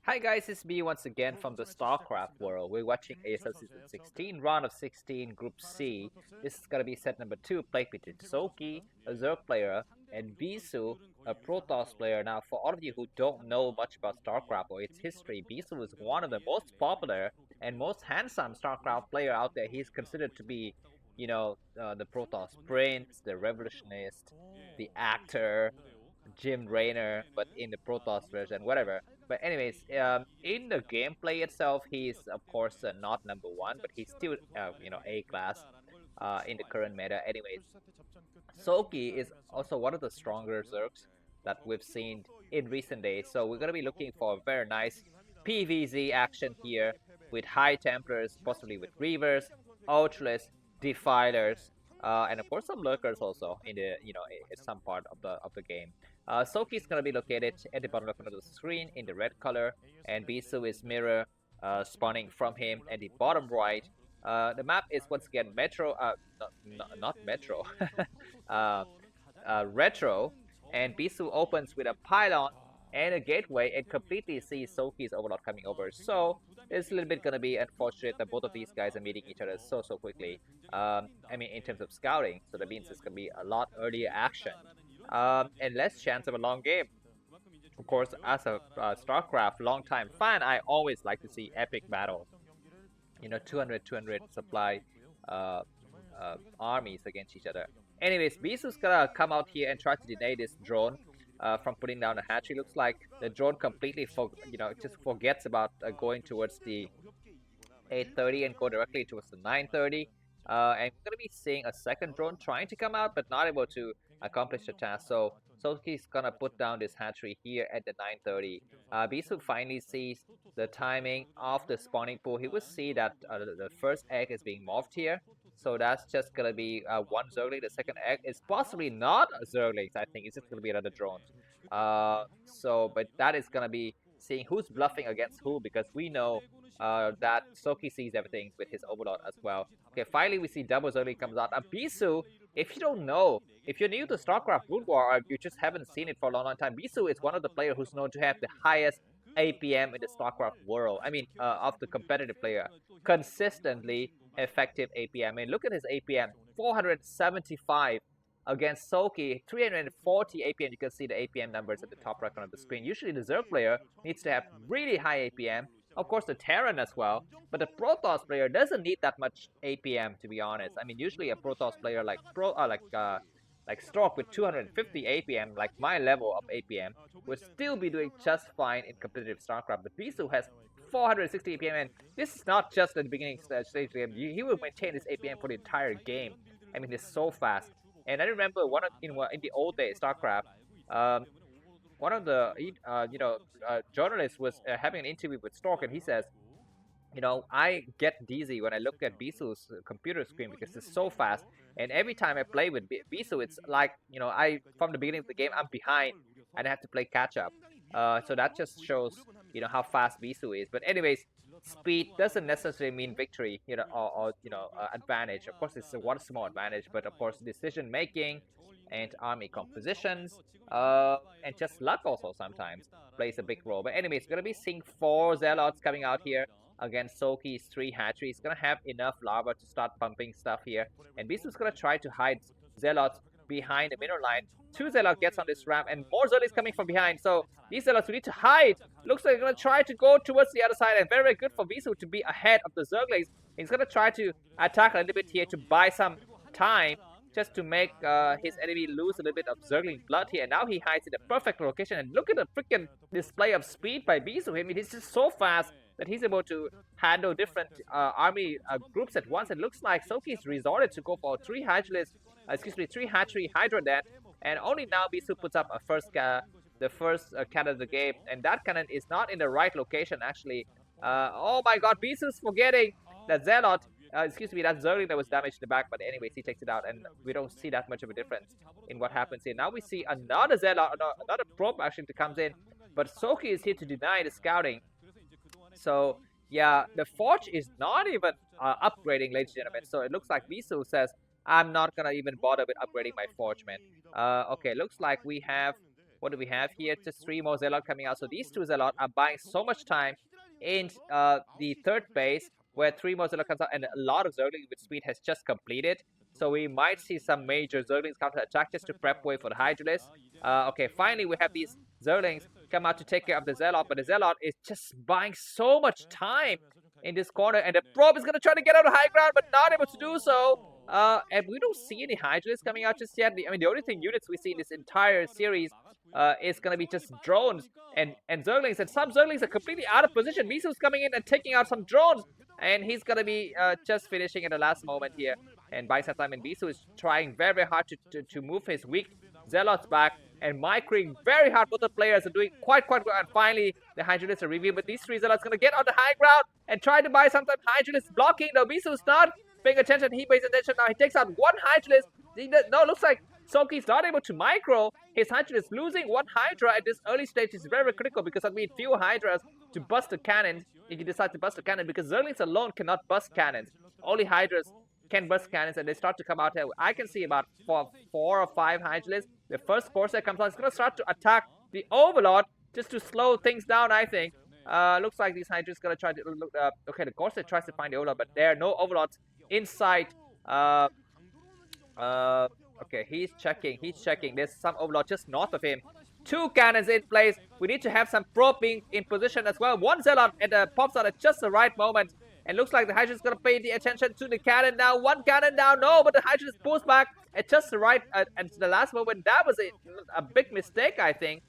Hi guys, it's me once again from the Starcraft world. We're watching ASL Season 16, round of 16, Group C. This is gonna be set number 2, played between Soulkey, a Zerg player, and Bisu, a Protoss player. Now, for all of you who don't know much about Starcraft or its history, Bisu is one of the most popular and most handsome Starcraft player out there. He's considered to be, the Protoss Prince, the Revolutionist, the actor, Jim Raynor, but in the Protoss version, whatever. But anyways, in the gameplay itself, he's of course not number one, but he's still A class in the current meta. Anyways, Soulkey is also one of the stronger Zergs that we've seen in recent days. So we're gonna be looking for a very nice PvZ action here with High Templars, possibly with Reavers, Ultras, Defilers, and of course some Lurkers also in the in some part of the game. Soulkey is gonna be located at the bottom left of the screen in the red color, and Bisu is mirror spawning from him at the bottom right. The map is once again Metro, not Metro, uh, Retro, and Bisu opens with a pylon and a gateway and completely sees Soulkey's Overlord coming over. So it's a little bit gonna be unfortunate that both of these guys are meeting each other so quickly. I mean, in terms of scouting, so that means it's gonna be a lot earlier action and less chance of a long game. Of course, as a StarCraft long-time fan, I always like to see epic battles. 200 supply uh, armies against each other. Anyways, Bisu's gonna come out here and try to deny this drone from putting down a hatchery. Looks like the drone completely just forgets about going towards the 8:30 and go directly towards the 9:30. And we're gonna be seeing a second drone trying to come out, but not able to accomplish the task. So Soulkey's gonna put down this hatchery here at the 9:30. Bisu finally sees the timing of the spawning pool. He will see that the first egg is being morphed here. So that's just gonna be one Zergling. The second egg is possibly not a Zergling. I think it's just gonna be another drone. But that is gonna be seeing who's bluffing against who, because we know that Soulkey sees everything with his Overlord as well. Okay, finally we see double Zergling comes out. Bisu, if you don't know, if you're new to StarCraft Brood War or you just haven't seen it for a long time, Bisu is one of the players who's known to have the highest APM in the StarCraft world. I mean, of the competitive player. Consistently effective APM. I mean, look at his APM, 475 against Soulkey, 340 APM. You can see the APM numbers at the top right corner of the screen. Usually the Zerg player needs to have really high APM. Of course, the Terran as well, but the Protoss player doesn't need that much APM, to be honest. I mean, usually a Protoss player like Stork with 250 APM, like my level of APM, would still be doing just fine in competitive StarCraft. But Bisu has 460 APM, and this is not just at the beginning stage of the game. He will maintain this APM for the entire game. I mean, it's so fast. And I remember in the old days StarCraft, one of the journalists was having an interview with Stork, and he says, I get dizzy when I look at Bisu's computer screen because it's so fast. And every time I play with Bisu, it's like, from the beginning of the game, I'm behind and I have to play catch up. So that just shows, how fast Bisu is. But anyways, speed doesn't necessarily mean victory, or advantage. Of course, it's one small advantage, but of course, decision making and army compositions, and just luck also sometimes plays a big role. But anyways, we're gonna be seeing 4 Zealots coming out here against Soulkey's 3 hatcheries. He's gonna have enough lava to start pumping stuff here, and Bisu's gonna try to hide Zealots behind the middle line. 2 Zealots gets on this ramp, and more Zealots coming from behind. So these Zealots we need to hide. Looks like they're gonna try to go towards the other side, and very good for Bisu to be ahead of the Zerglings. He's gonna try to attack a little bit here to buy some time, just to make his enemy lose a little bit of Zergling blood here. And now he hides in the perfect location. And look at the freaking display of speed by Bisu. I mean, he's just so fast that he's able to handle different army groups at once. It looks like Soulkey's resorted to go for 3 hatchery Hydra Death. And only now Bisu puts up the first cannon of the game. And that cannon is not in the right location, actually. Oh my god, Bisu's forgetting that Zealot. That Zergling that was damaged in the back, but anyways, he takes it out, and we don't see that much of a difference in what happens here. Now we see another Zealot, another probe actually comes in, but Soulkey is here to deny the scouting. So yeah, the Forge is not even upgrading, ladies and gentlemen. So it looks like Bisu says, I'm not gonna even bother with upgrading my Forge, man. Okay, looks like we have What do we have here? Just 3 more Zealot coming out. So these 2 Zealot are buying so much time in the 3rd base, where 3 more Zerglings comes out, and a lot of Zerglings with speed has just completed. So we might see some major Zerglings counter attack just to prep way for the Hydralisk. Okay, finally we have these Zerglings come out to take care of the Zealot, but the Zealot is just buying so much time in this corner, and the Probe is going to try to get out of high ground, but not able to do so. And we don't see any Hydralisks coming out just yet. I mean, the only thing units we see in this entire series is going to be just drones and Zerglings, and some Zerglings are completely out of position. Bisu's coming in and taking out some drones, and he's going to be just finishing at the last moment here and buying some time. And Bisu is trying very, very hard to move his weak Zealots back, and micring very hard. Both the players are doing quite well, and finally the Hydralisk are revealed. But these 3 Zealots going to get on the high ground and try to buy some time. Hydralisk blocking. No, Bisu's not paying attention. He pays attention now. He takes out 1 Hydralisk. No, looks like Soulkey's not able to micro. His Hydralisk losing 1 Hydra at this early stage is very, very critical, because I mean few Hydras to bust the cannons if you decide to bust the cannon, because Zerglings alone cannot bust cannons. Only Hydras can bust cannons, and they start to come out here. I can see about 4 or 5 Hydralisks. The first Corsair comes out. It's going to start to attack the Overlord just to slow things down, I think. Looks like these Hydralisks going to try to look. Okay, the Corsair tries to find the Overlord, but there are no Overlords in sight. Okay, he's checking. There's some Overlord just north of him. 2 cannons in place. We need to have some probe being in position as well. 1 Zealot and pops out at just the right moment. And looks like the Hydralisk is going to pay the attention to the cannon now. 1 cannon down. No, but the Hydralisk pulls back at just the right and the last moment. That was a big mistake, I think,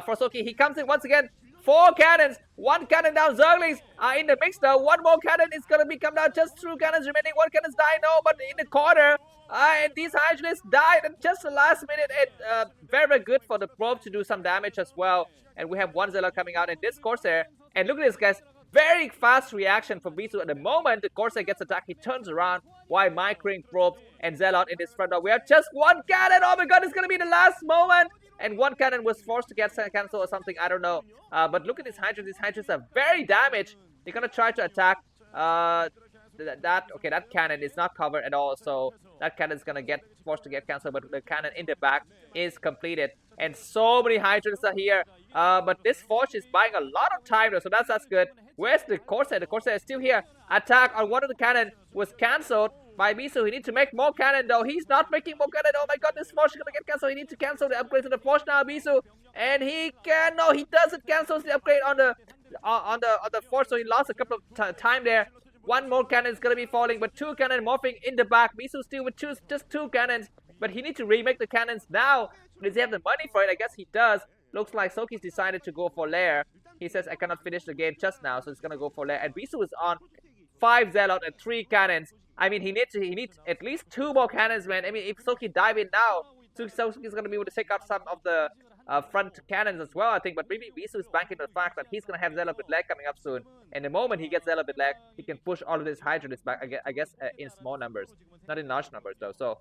for Soulkey. He comes in once again. 4 cannons. 1 cannon down. Zerglings are in the mix now. 1 more cannon is going to be come down. Just 2 cannons remaining. 1 cannon's die. No, but in the corner. And these Hydralisks died at just the last minute. And very, very good for the probe to do some damage as well. And we have 1 Zealot coming out in this Corsair. And look at this, guys. Very fast reaction from Bisu. At the moment the Corsair gets attacked, he turns around while micring probes and Zealot in his front door. We have just 1 cannon. Oh my god, it's going to be the last moment. And 1 cannon was forced to get cancelled or something. I don't know. But look at these Hydras. These Hydras are very damaged. They're going to try to attack. Okay, that cannon is not covered at all. So that cannon is going to get forced to get cancelled. But the cannon in the back is completed. And so many Hydras are here. But this Forge is buying a lot of time though. So that's good. Where's the Corsair? The Corsair is still here. Attack on one of the cannon was cancelled by Bisu. He needs to make more cannon though. He's not making more cannon. Oh my god, this Forge is gonna get cancelled. He needs to cancel the upgrade to the Forge now, Bisu. And he can no, he doesn't cancel the upgrade on the Forge, so he lost a couple of time there. 1 more cannon is gonna be falling, but 2 cannon morphing in the back. Bisu still with just 2 cannons, but he needs to remake the cannons now. Does he have the money for it? I guess he does. Looks like Soulkey's decided to go for Lair. He says, I cannot finish the game just now, so he's gonna go for Lair. And Bisu is on 5 Zealot and 3 cannons. I mean, he needs at least 2 more cannons, man. I mean, if Soulkey dive in now, Soulkey's gonna be able to take out some of the front cannons as well, I think. But maybe Bisu is banking on the fact that he's gonna have Zealot with leg coming up soon. And the moment he gets Zealot with leg, he can push all of his Hydralisks back. I guess in small numbers, not in large numbers though. So,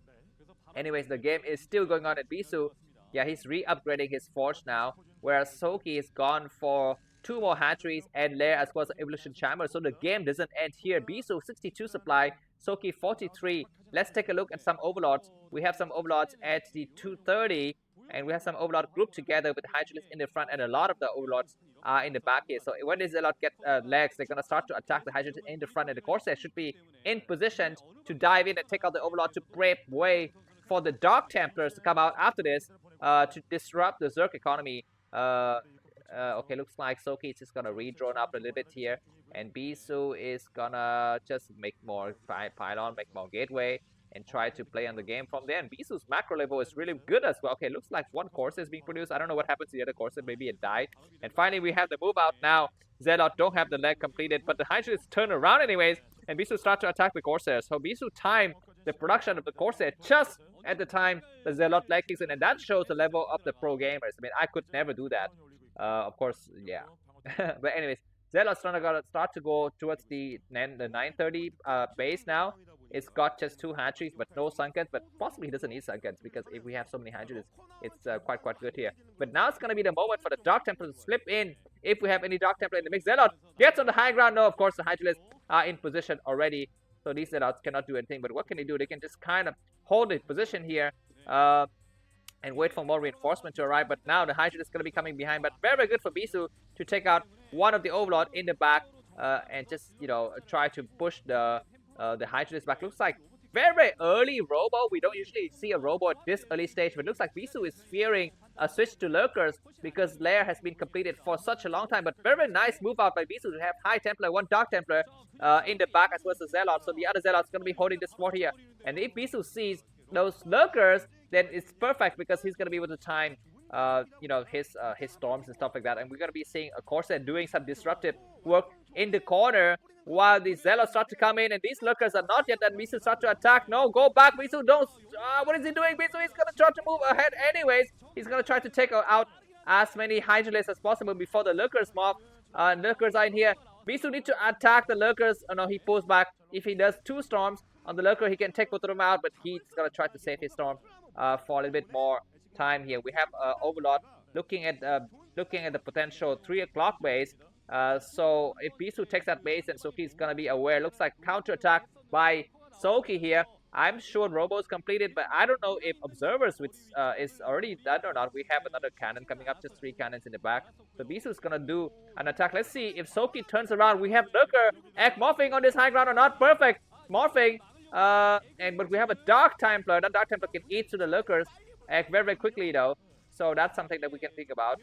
anyways, the game is still going on at Bisu. Yeah, he's re-upgrading his Forge now, whereas Soulkey is gone for 2 more hatcheries and Lair as well as Evolution Chamber. So the game doesn't end here. Bisu 62 supply, Soulkey 43. Let's take a look at some Overlords. We have some Overlords at the 230, and we have some Overlord grouped together with Hydralisk in the front, and a lot of the Overlords are in the back here. So when these Zealot get legs, they're going to start to attack the Hydralisk in the front, and the Corsair should be in position to dive in and take out the Overlord to brave way for the Dark Templars to come out after this to disrupt the Zerg economy. Okay, looks like Soulkey is just gonna re-drone up a little bit here, and Bisu is gonna just make more pylon, make more gateway, and try to play on the game from there. And Bisu's macro level is really good as well. Okay, looks like 1 Corsair is being produced. I don't know what happened to the other Corsair. Maybe it died. And finally, we have the move out now. Zealot don't have the leg completed, but the Hydralisk turn around anyways, and Bisu start to attack the Corsair. So Bisu timed the production of the Corsair just at the time the Zealot leg kicks in, and that shows the level of the pro gamers. I mean, I could never do that. Of course, yeah. But anyways, Zealot's gonna start to go towards the 930 base now. It's got just 2 hatcheries, but no Sunkens. But possibly he doesn't need Sunkens, because if we have so many hatcheries, it's quite good here. But now it's gonna be the moment for the Dark Templar to slip in. If we have any Dark Templar in the mix, Zealot gets on the high ground. No, of course the Hydralisks are in position already, so these Zealots cannot do anything. But what can they do? They can just kind of hold the position here. and wait for more reinforcement to arrive. But now the Hydra is going to be coming behind. But very, very good for Bisu to take out one of the Overlord in the back and just, you know, try to push the Hydra back. Looks like very, very early Robo. We don't usually see a Robo at this early stage, but it looks like Bisu is fearing a switch to Lurkers because Lair has been completed for such a long time. But very, very nice move out by Bisu to have High Templar, one Dark Templar in the back as well as the Zealot. So the other Zealot's going to be holding this fort here. And if Bisu sees those Lurkers, then it's perfect because he's going to be able to time you know, his storms and stuff like that. And we're going to be seeing a Corsair doing some disruptive work in the corner while the Zealots start to come in, and these Lurkers are not yet. And Bisu start to attack. No, go back, Bisu. Don't. What is he doing? Bisu is going to try to move ahead anyways. He's going to try to take out as many Hydralisks as possible before the Lurkers mob. Lurkers are in here. Bisu need to attack the Lurkers. Oh no, he pulls back. If he does 2 storms on the Lurker, he can take both of them out, but he's going to try to save his storm for a little bit more time here. We have Overlord looking at the potential 3 o'clock base. So if Bisu takes that base, then Soulkey is gonna be aware. Looks like counterattack by Soulkey here. I'm sure Robo is completed, but I don't know if Observers, which is already done or not. We have another cannon coming up, just 3 cannons in the back. So Bisu is gonna do an attack. Let's see if Soulkey turns around. We have Lurker Egg morphing on this high ground or not. Perfect morphing. But we have a Dark Templar. That Dark Templar can eat through the Lurkers Egg very, very quickly though. So that's something that we can think about.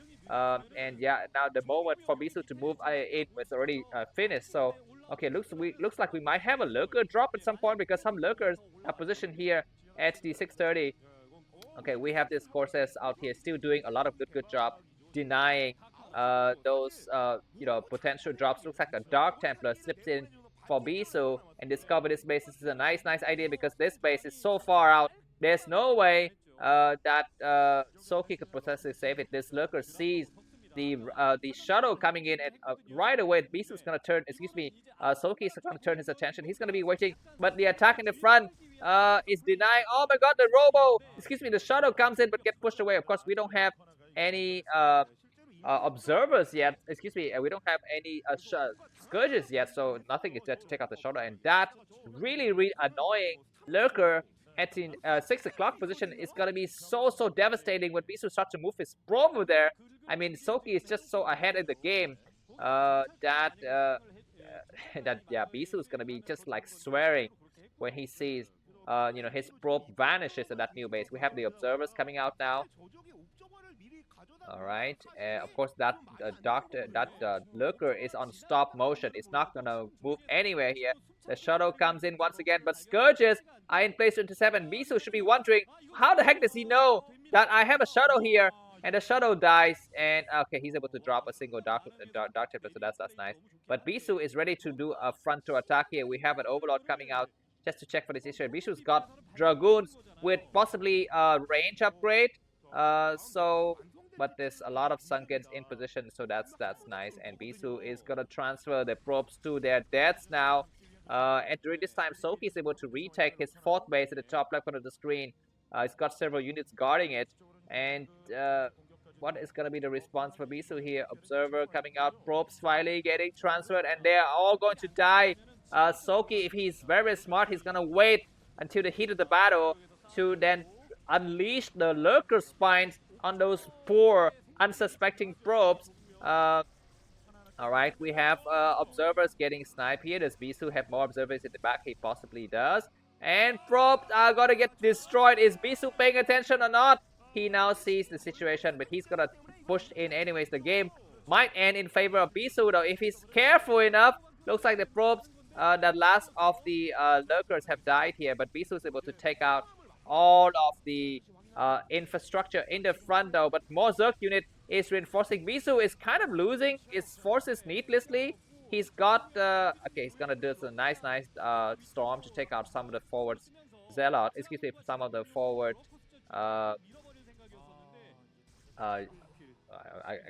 And yeah, now the moment for Bisu to move in was already finished. So okay, looks like we might have a Lurker drop at some point because some Lurkers are positioned here at the 630. Okay, we have this Corsairs out here still doing a lot of good job denying those you know, potential drops. Looks like a Dark Templar slips in for Bisu and discover this base. This is a nice idea because this base is so far out. There's no way that Soulkey could potentially save it. This Lurker sees the shuttle coming in, and right away Bisu is gonna turn. Soulkey is gonna turn his attention. He's gonna be waiting, but the attack in the front is denying. Oh my God, the Robo! The shuttle comes in but get pushed away. Of course, we don't have any observers yet. We don't have any scourges yet, so nothing is there to take out the shuttle, and that really annoying Lurker at the 6 o'clock position is going to be so devastating when Bisu starts to move his probe over there. I mean, Soulkey is just so ahead in the game that Bisu is going to be just like swearing when he sees you know, his probe vanishes at that new base. We have the observers coming out now. All right, of course that Lurker is on stop motion. It's not gonna move anywhere here. The shuttle comes in once again, but Scourges are in place to intercept. Bisu should be wondering, how the heck does he know that I have a shuttle here? And the shuttle dies, and okay, he's able to drop a single Dark Templar, so that's nice. But Bisu is ready to do a frontal attack here. We have an Overlord coming out just to check for this issue. Bisu's got Dragoons with possibly a range upgrade. But there's a lot of Sunkens in position, so that's nice. And Bisu is gonna transfer the probes to their deaths now. And during this time, Soulkey is able to retake his 4th base at the top left corner of the screen. He's got several units guarding it. And what is gonna be the response for Bisu here? Observer coming out, probes finally getting transferred, and they are all going to die. Soulkey, if he's very smart, he's gonna wait until the heat of the battle to then unleash the Lurker spines on those poor unsuspecting probes. Alright, we have observers getting sniped here. Does Bisu have more observers in the back? He possibly does. And probes are gonna get destroyed. Is Bisu paying attention or not? He now sees the situation, but he's gonna push in anyways. The game might end in favor of Bisu though if he's careful enough. Looks like the probes, the last of the Lurkers have died here, but Bisu is able to take out all of the infrastructure in the front though. But more Zerg unit is reinforcing. Bisu is kind of losing his forces needlessly. He's got okay, he's gonna do some nice storm to take out some of the forwards Zealot, some of the forward I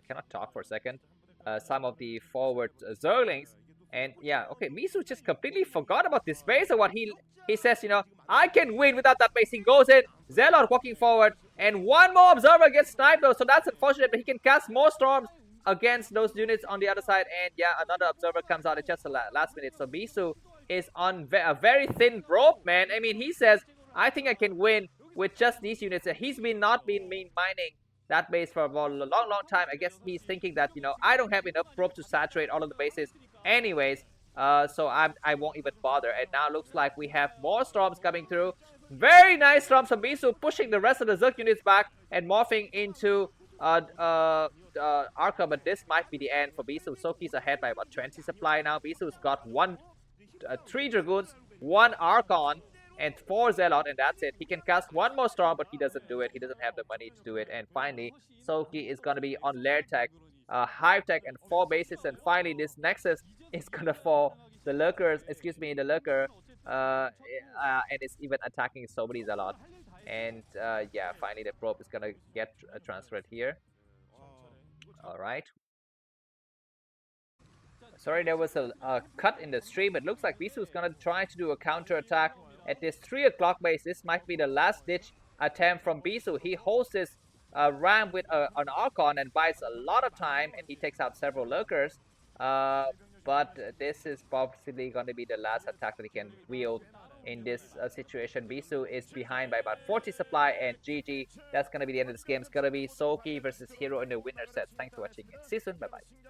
cannot talk for a second. Some of the forward Zerglings. And yeah, okay, Bisu just completely forgot about this base. Or what he says, you know, I can win without that base. He goes in, Zealot walking forward, and one more observer gets sniped though, so that's unfortunate, but he can cast more storms against those units on the other side. And yeah, another observer comes out at just the last minute. So Bisu is on a very thin rope, man. I mean, he says, I think I can win with just these units. He's not been mining that base for a long time. I guess he's thinking that, I don't have enough probe to saturate all of the bases anyways, so I won't even bother. And now looks like we have more storms coming through. Very nice storms from Bisu, pushing the rest of the Zerg units back and morphing into Arca, but this might be the end for Bisu. Soulkey's ahead by about 20 supply now. Bisu's got 3 Dragoons, 1 Archon, and 4 Zealot, and that's it. He can cast 1 more Storm, but he doesn't do it. He doesn't have the money to do it. And finally, Soulkey is going to be on Lair Tech, Hive Tech, and 4 bases. And finally, this Nexus is going to fall. The Lurker, and it's even attacking somebody's a lot. And yeah, finally the probe is going to get transferred here. Alright. Sorry, there was a cut in the stream. It looks like Bisu is going to try to do a counter attack at this 3 o'clock base. This might be the last ditch attempt from Bisu. He holds this ram with an Archon and buys a lot of time, and he takes out several lurkers. But this is possibly going to be the last attack that he can wield in this situation. Bisu is behind by about 40 supply, and GG. That's going to be the end of this game. It's going to be Soulkey versus Hero in the winner sets. Thanks for watching, and see you soon. Bye-bye.